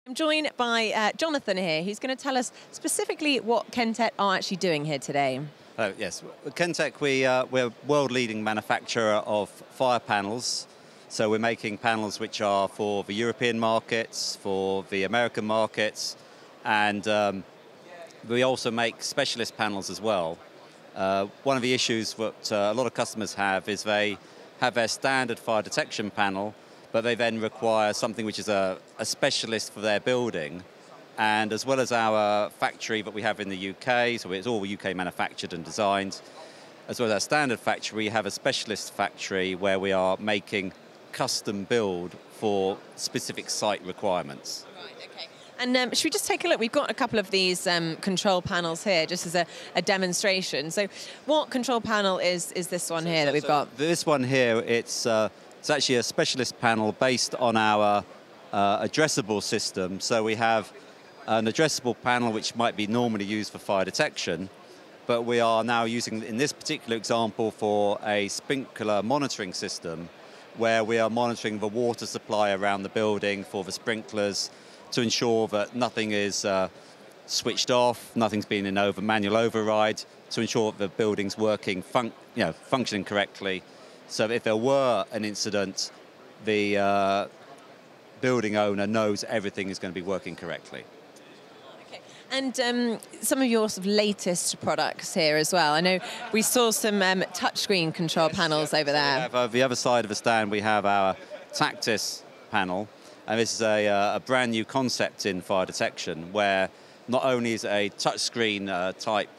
I'm joined by Jonathan here, who's going to tell us specifically what Kentec are actually doing here today. Oh, yes. At Kentec, we're a world-leading manufacturer of fire panels. So we're making panels which are for the European markets, for the American markets, and we also make specialist panels as well. One of the issues that a lot of customers have is they have their standard fire detection panel, but they then require something which is a specialist for their building. And as well as our factory that we have in the UK, so it's all UK manufactured and designed, as well as our standard factory, we have a specialist factory where we are making custom build for specific site requirements. Right, okay. And should we just take a look? We've got a couple of these control panels here, just as a demonstration. So what control panel is this one here that we've got? This one here, it's actually a specialist panel based on our addressable system. So we have an addressable panel which might be normally used for fire detection, but we are now using, in this particular example, for a sprinkler monitoring system where we are monitoring the water supply around the building for the sprinklers to ensure that nothing is switched off, nothing's been in manual override, to ensure that the building's working, functioning correctly. So if there were an incident, the building owner knows everything is going to be working correctly. Okay. And some of your sort of latest products here as well. I know we saw some touchscreen control panels over there. We have, the other side of the stand, we have our Tactis panel. And this is a brand new concept in fire detection where not only is it a touchscreen type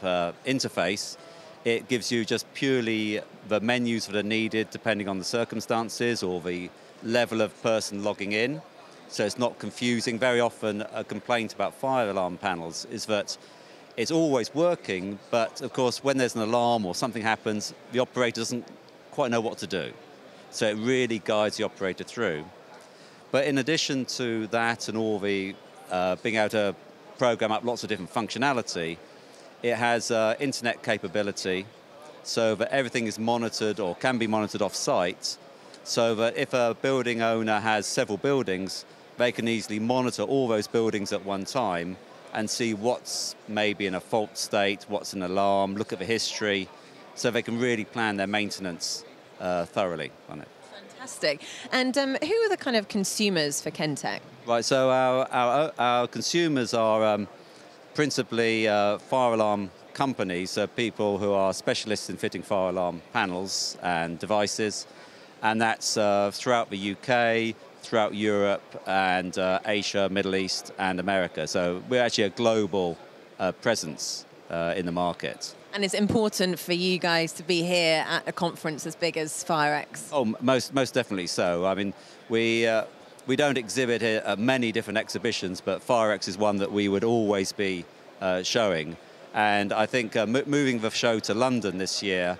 interface, it gives you just purely the menus that are needed depending on the circumstances or the level of person logging in. So it's not confusing. Very often a complaint about fire alarm panels is that it's always working, but of course when there's an alarm or something happens, the operator doesn't quite know what to do. So it really guides the operator through. But in addition to that and all the being able to program up lots of different functionality, it has internet capability so that everything is monitored or can be monitored off-site, so that if a building owner has several buildings, they can easily monitor all those buildings at one time and see what's maybe in a fault state, what's an alarm, look at the history, so they can really plan their maintenance thoroughly on it. Fantastic. And who are the kind of consumers for Kentec? Right, so our consumers are principally fire alarm companies, so people who are specialists in fitting fire alarm panels and devices, and that's throughout the UK, throughout Europe and Asia, Middle East and America. So we're actually a global presence in the market. And it's important for you guys to be here at a conference as big as FIREX. Oh, most definitely so. I mean, we don't exhibit here at many different exhibitions, but FIREX is one that we would always be showing. And I think moving the show to London this year,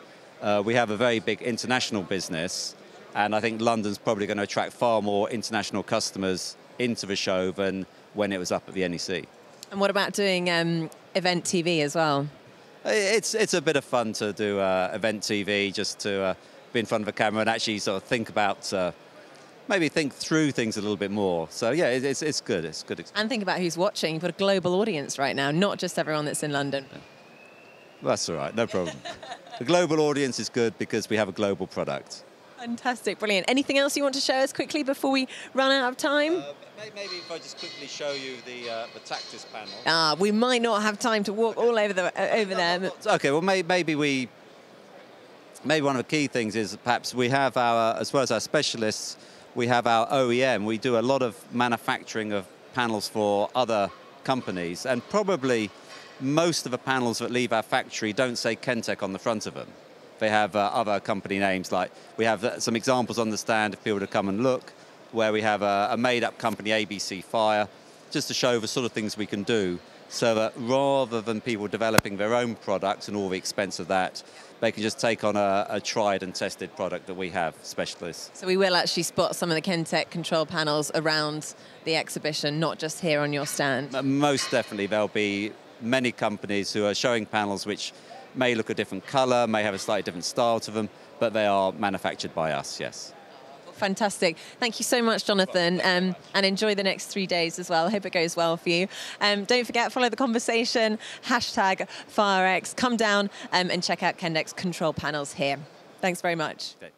we have a very big international business, and I think London's probably going to attract far more international customers into the show than when it was up at the NEC. And what about doing event TV as well? It's a bit of fun to do event TV, just to be in front of a camera and actually sort of think about, maybe think through things a little bit more. So yeah, it's good. It's good. And think about who's watching. You've got a global audience right now, not just everyone that's in London. Yeah. Well, that's all right, no problem. The global audience is good because we have a global product. Fantastic, brilliant. Anything else you want to show us quickly before we run out of time? Maybe if I just quickly show you the Tactis panel. We might not have time to walk all over there. Okay, well maybe one of the key things is perhaps we have our, as well as our specialists, we have our OEM. We do a lot of manufacturing of panels for other companies, and probably most of the panels that leave our factory don't say Kentec on the front of them. They have other company names, like we have some examples on the stand if people to come and look, where we have a made-up company, ABC Fire, just to show the sort of things we can do, so that rather than people developing their own products and all the expense of that, they can just take on a tried and tested product that we have, specialists. So we will actually spot some of the Kentec control panels around the exhibition, not just here on your stand? Most definitely. There'll be many companies who are showing panels which may look a different colour, may have a slightly different style to them, but they are manufactured by us, yes. Fantastic. Thank you so much, Jonathan, and enjoy the next 3 days as well. I hope it goes well for you. Don't forget, follow the conversation, hashtag FIREX. Come down and check out Kentec's control panels here. Thanks very much. Okay.